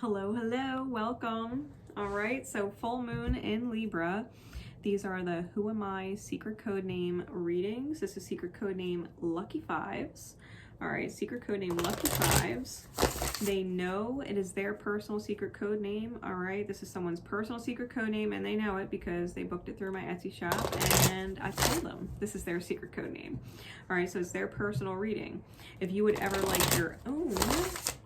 Hello, hello, welcome. All right, so full moon in Libra. These are the Who Am I secret code name readings. This is secret code name Lucky Fives. All right, secret code name Lucky Fives. They know it is their personal secret code name. All right, this is someone's personal secret code name and they know it because they booked it through my Etsy shop and I told them this is their secret code name. All right, so it's their personal reading. If you would ever like your own,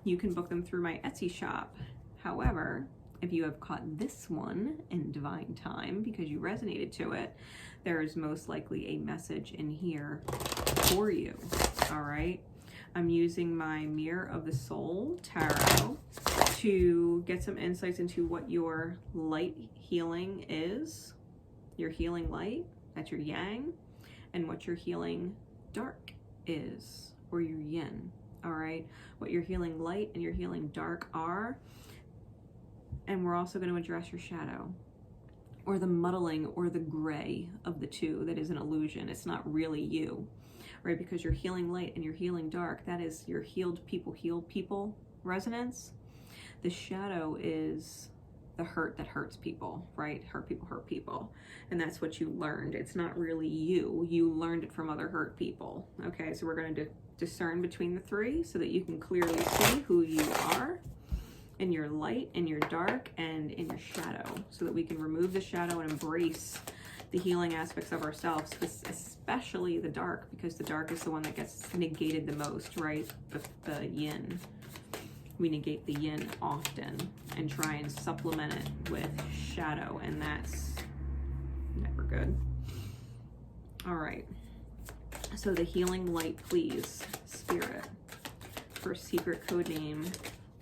you can book them through my Etsy shop. However, if you have caught this one in divine time because you resonated to it, there is most likely a message in here for you. All right. I'm using my Mirror of the Soul Tarot to get some insights into what your light healing is, your healing light, that's your yang, and what your healing dark is, or your yin. All right, what your healing light and your healing dark are. And we're also going to address your shadow, or the muddling or the gray of the two that is an illusion. It's not really you, right? Because your healing light and your healing dark, that is your healed people resonance. The shadow is the hurt that hurts people, right? Hurt people. And that's what you learned. It's not really you. You learned it from other hurt people. Okay, so we're going to discern between the three so that you can clearly see who you are in your light, in your dark, and in your shadow, so that we can remove the shadow and embrace the healing aspects of ourselves, especially the dark, because the dark is the one that gets negated the most, right? The yin. We negate the yin often and try and supplement it with shadow, and that's never good. All right. So the healing light, please, Spirit, for secret code name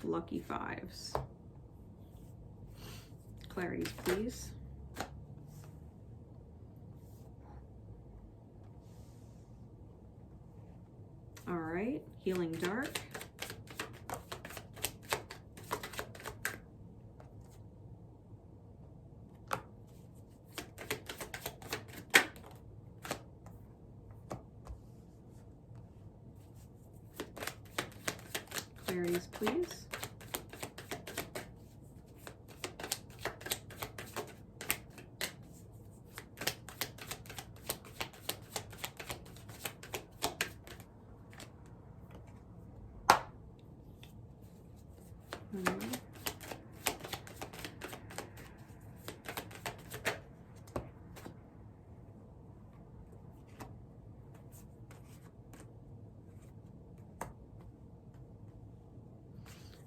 Lucky Fives. Clarities, please. All right, healing dark. Clarities, please.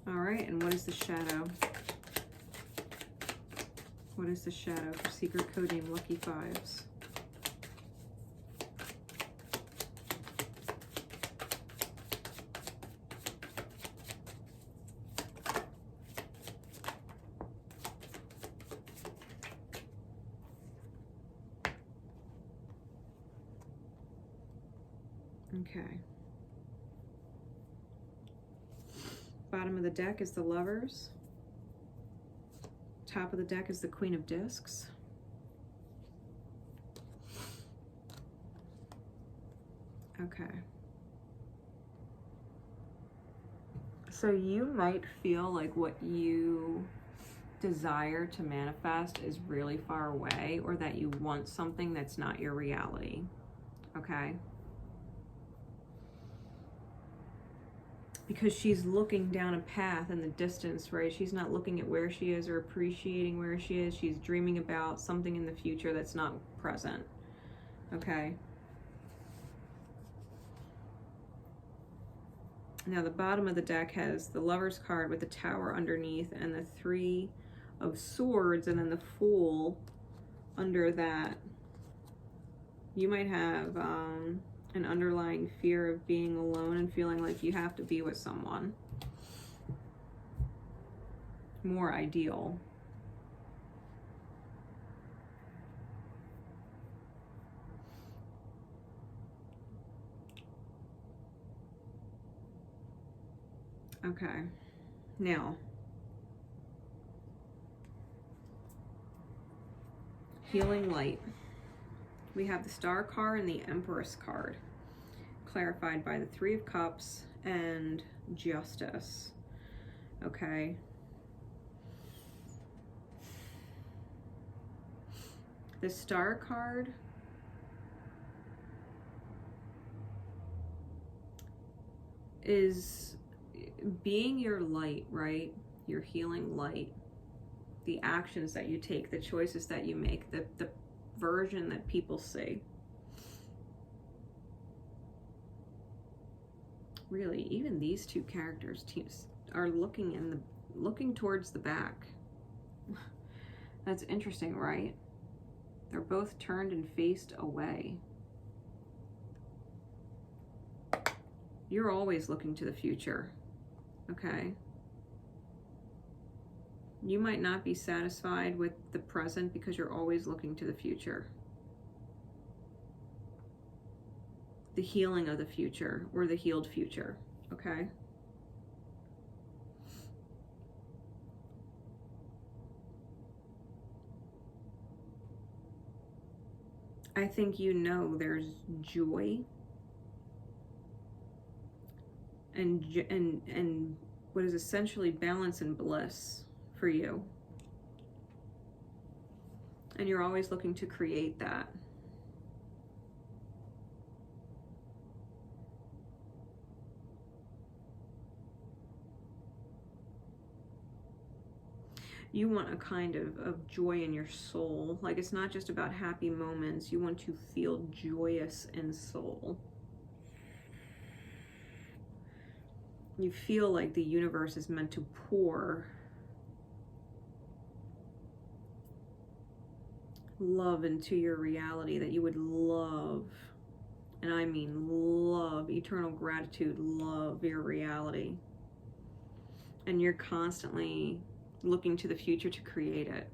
All right, and what is the shadow? What is the shadow for secret code name Lucky Fives? Okay. Bottom of the deck is the Lovers. Top of the deck is the Queen of Discs. Okay. So you might feel like what you desire to manifest is really far away, or that you want something that's not your reality. Okay? Because she's looking down a path in the distance, right? She's not looking at where she is or appreciating where she is. She's dreaming about something in the future that's not present. Okay? Now the bottom of the deck has the Lover's card with the Tower underneath and the Three of Swords, and then the Fool under that. You might have an underlying fear of being alone and feeling like you have to be with someone more ideal. Okay, now healing light. We have the Star card and the Empress card, clarified by the Three of Cups and Justice. Okay, The Star card is being your light, right? Your healing light. The actions that you take, the choices that you make, the version that people see. Really, even these two characters are looking towards the back. That's interesting, right? They're both turned and faced away. You're always looking to the future, okay? You might not be satisfied with the present because you're always looking to the future. The healing of the future, or the healed future, okay? I think you know there's joy and what is essentially balance and bliss for you. And you're always looking to create that. You want a kind of joy in your soul. Like, it's not just about happy moments. You want to feel joyous in soul. You feel like the universe is meant to pour love into your reality, that you would love, and I mean love, eternal gratitude, love your reality. And you're constantly looking to the future to create it.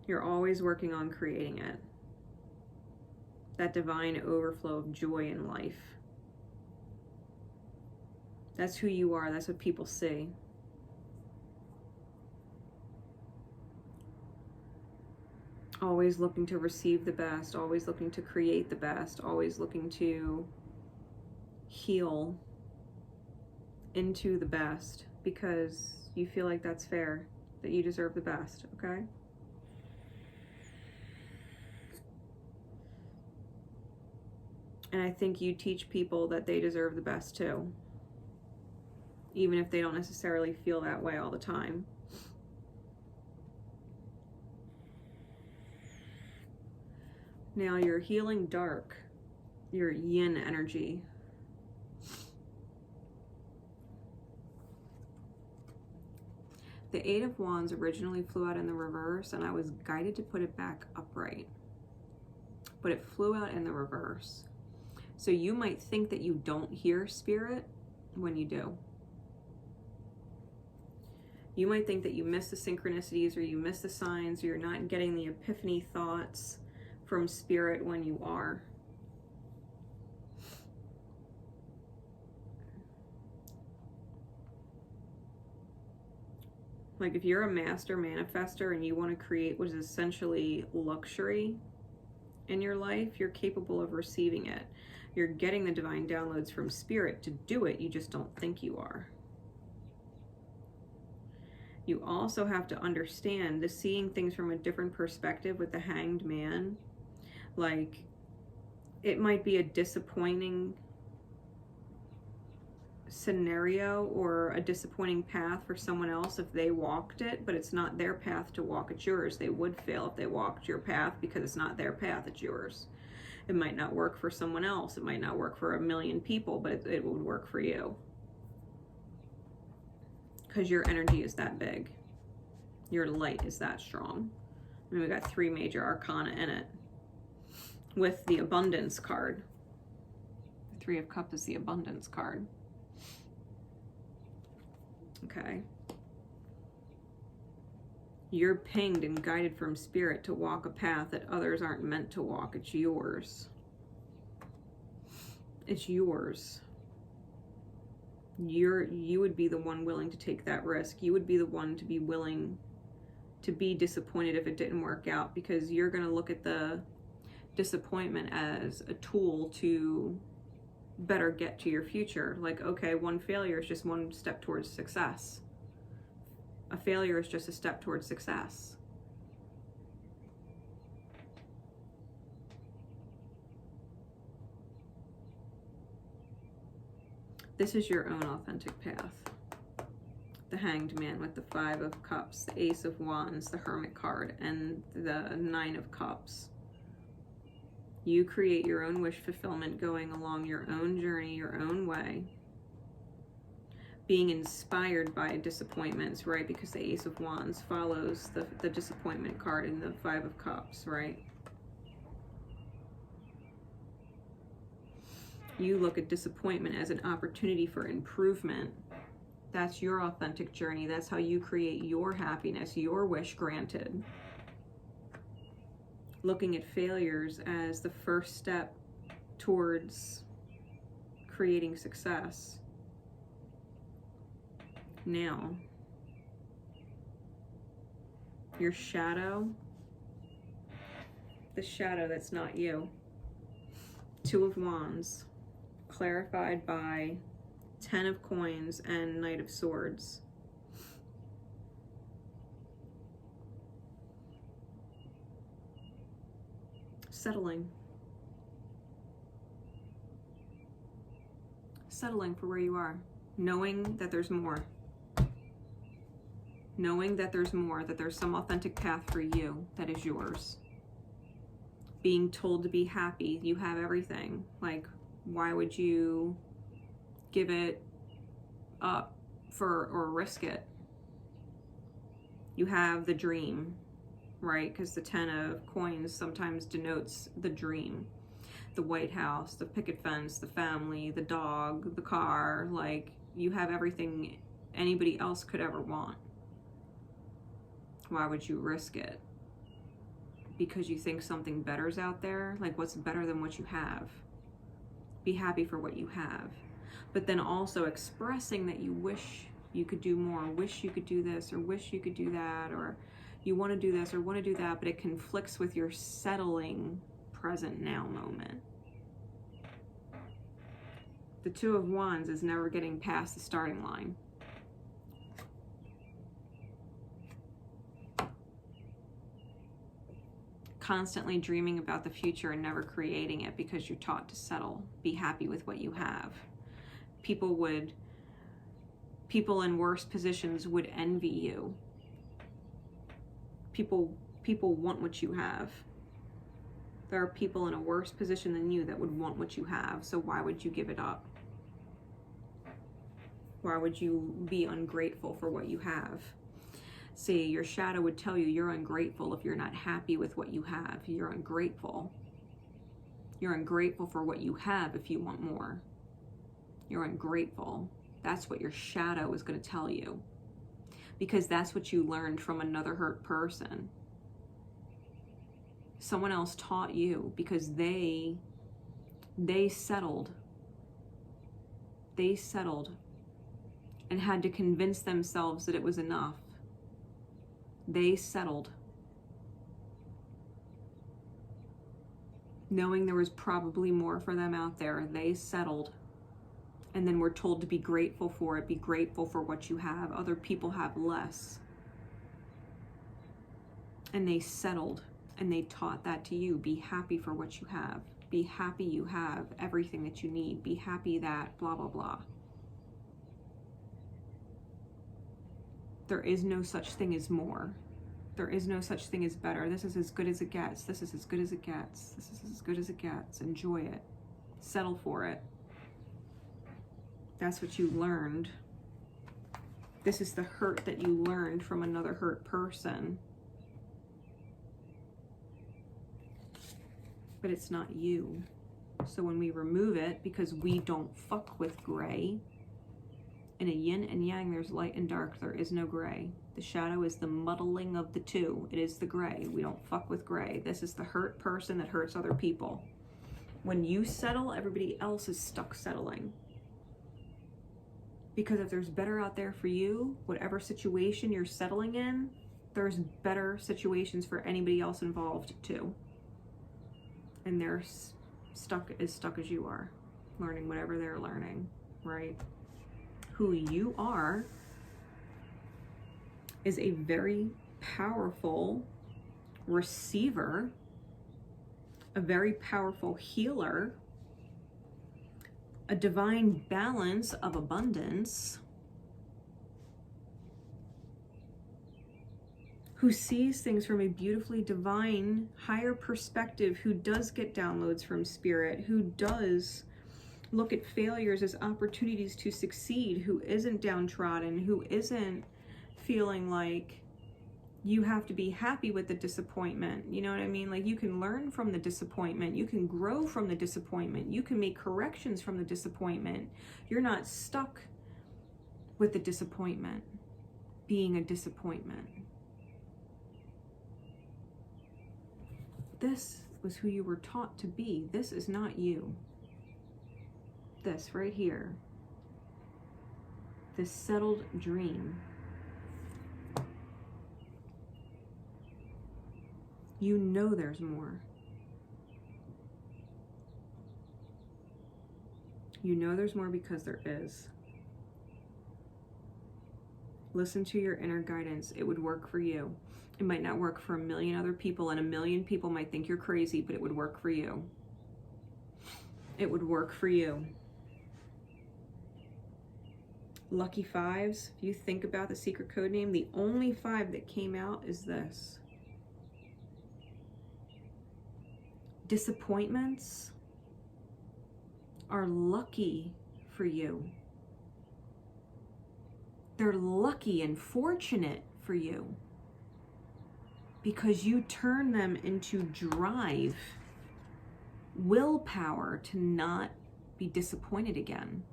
You're always working on creating it. That divine overflow of joy in life. That's who you are. That's what people see. Always looking to receive the best, always looking to create the best, always looking to heal into the best, because you feel like that's fair, that you deserve the best, okay? And I think you teach people that they deserve the best too, even if they don't necessarily feel that way all the time. Now you're healing dark, your yin energy. The Eight of Wands originally flew out in the reverse, and I was guided to put it back upright. But it flew out in the reverse. So you might think that you don't hear spirit when you do. You might think that you miss the synchronicities, or you miss the signs, or you're not getting the epiphany thoughts from spirit when you are. Like, if you're a master manifester and you want to create what is essentially luxury in your life, you're capable of receiving it. You're getting the divine downloads from spirit to do it. You just don't think you are. You also have to understand the seeing things from a different perspective with the Hanged Man. Like, it might be a disappointing scenario or a disappointing path for someone else if they walked it, but it's not their path to walk, it's yours. They would fail if they walked your path because it's not their path, it's yours. It might not work for someone else, it might not work for a million people, but it would work for you because your energy is that big, your light is that strong. And we got 3 major arcana in it with the abundance card. The 3 of Cups is the abundance card. Okay. You're pinged and guided from spirit to walk a path that others aren't meant to walk. It's yours. It's yours. You would be the one willing to take that risk. You would be the one to be willing to be disappointed if it didn't work out, because you're going to look at the disappointment as a tool to better get to your future. Like, okay, one failure is just one step towards success. A failure is just a step towards success. This is your own authentic path. The Hanged Man with the 5 of Cups, the Ace of Wands, the Hermit card, and the 9 of Cups. You create your own wish fulfillment, going along your own journey, your own way. Being inspired by disappointments, right? Because the Ace of Wands follows the disappointment card in the 5 of Cups, right? You look at disappointment as an opportunity for improvement. That's your authentic journey. That's how you create your happiness, your wish granted. Looking at failures as the first step towards creating success. Now, your shadow, the shadow that's not you. 2 of Wands, clarified by 10 of Coins and Knight of Swords. Settling. Settling for where you are. Knowing that there's more. Knowing that there's more, that there's some authentic path for you that is yours. Being told to be happy, you have everything. Like, why would you give it up or risk it? You have the dream, right? Because the 10 of Coins sometimes denotes the dream. The White House, the picket fence, the family, the dog, the car. Like, you have everything anybody else could ever want. Why would you risk it? Because you think something better's out there? Like, what's better than what you have? Be happy for what you have. But then also expressing that you wish you could do more, wish you could do this, or wish you could do that, or you want to do this or want to do that, but it conflicts with your settling present now moment. The 2 of Wands is never getting past the starting line. Constantly dreaming about the future and never creating it because you're taught to settle. Be happy with what you have. People in worse positions would envy you. People want what you have. There are people in a worse position than you that would want what you have, so why would you give it up? Why would you be ungrateful for what you have? See, your shadow would tell you you're ungrateful if you're not happy with what you have. You're ungrateful. You're ungrateful for what you have if you want more. You're ungrateful. That's what your shadow is going to tell you. Because that's what you learned from another hurt person. Someone else taught you because they settled. They settled and had to convince themselves that it was enough. They settled, knowing there was probably more for them out there. They settled, and then we're told to be grateful for it. Be grateful for what you have. Other people have less, and they settled, and they taught that to you. Be happy for what you have. Be happy you have everything that you need. Be happy that blah blah blah. There is no such thing as more. There is no such thing as better. This is as good as it gets. This is as good as it gets. This is as good as it gets. Enjoy it. Settle for it. That's what you learned. This is the hurt that you learned from another hurt person. But it's not you. So when we remove it, because we don't fuck with gray, in a yin and yang, there's light and dark. There is no gray. The shadow is the muddling of the two. It is the gray. We don't fuck with gray. This is the hurt person that hurts other people. When you settle, everybody else is stuck settling. Because if there's better out there for you, whatever situation you're settling in, there's better situations for anybody else involved too. And they're stuck as you are, learning whatever they're learning, right? Who you are is a very powerful receiver, a very powerful healer, a divine balance of abundance, who sees things from a beautifully divine, higher perspective, who does get downloads from spirit, who does look at failures as opportunities to succeed, who isn't downtrodden, who isn't feeling like you have to be happy with the disappointment. You know what I mean? Like, you can learn from the disappointment. You can grow from the disappointment. You can make corrections from the disappointment. You're not stuck with the disappointment being a disappointment. This was who you were taught to be. This is not you. This right here. This settled dream. You know there's more. You know there's more because there is. Listen to your inner guidance. It would work for you. It might not work for a million other people, and a million people might think you're crazy, but it would work for you. It would work for you. Lucky fives, if you think about the secret code name, the only 5 that came out is this. Disappointments are lucky for you. They're lucky and fortunate for you because you turn them into drive, willpower to not be disappointed again.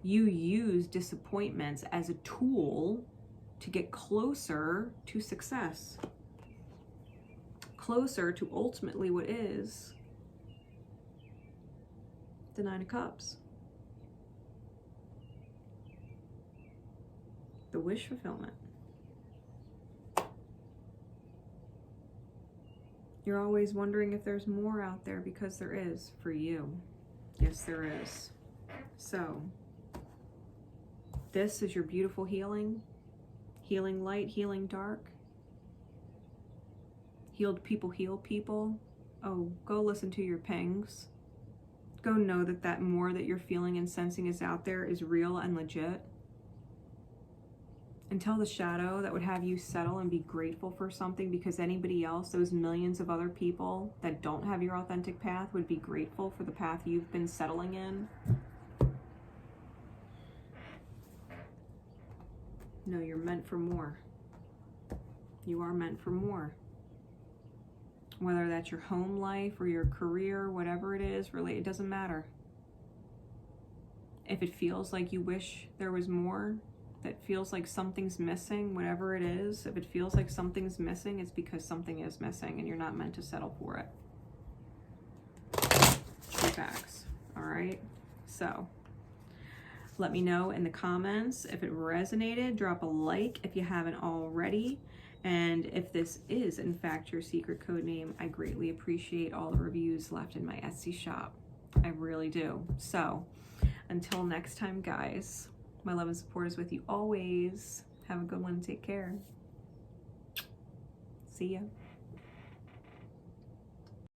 You use disappointments as a tool to get closer to success, closer to ultimately what is the 9 of Cups. The wish fulfillment. You're always wondering if there's more out there, because there is for you. Yes, there is. So, this is your beautiful healing. Healing light, healing dark. Healed people heal people. Oh, go listen to your pangs. Go know that that more that you're feeling and sensing is out there is real and legit. And tell the shadow that would have you settle and be grateful for something, because anybody else, those millions of other people that don't have your authentic path, would be grateful for the path you've been settling in. No, you're meant for more. You are meant for more. Whether that's your home life or your career, whatever it is, really, it doesn't matter. If it feels like you wish there was more, that feels like something's missing, whatever it is, if it feels like something's missing, it's because something is missing and you're not meant to settle for it. True facts. All right? So, let me know in the comments if it resonated. Drop a like if you haven't already. And if this is, in fact, your secret code name, I greatly appreciate all the reviews left in my Etsy shop. I really do. So, until next time, guys, my love and support is with you always. Have a good one. Take care. See ya.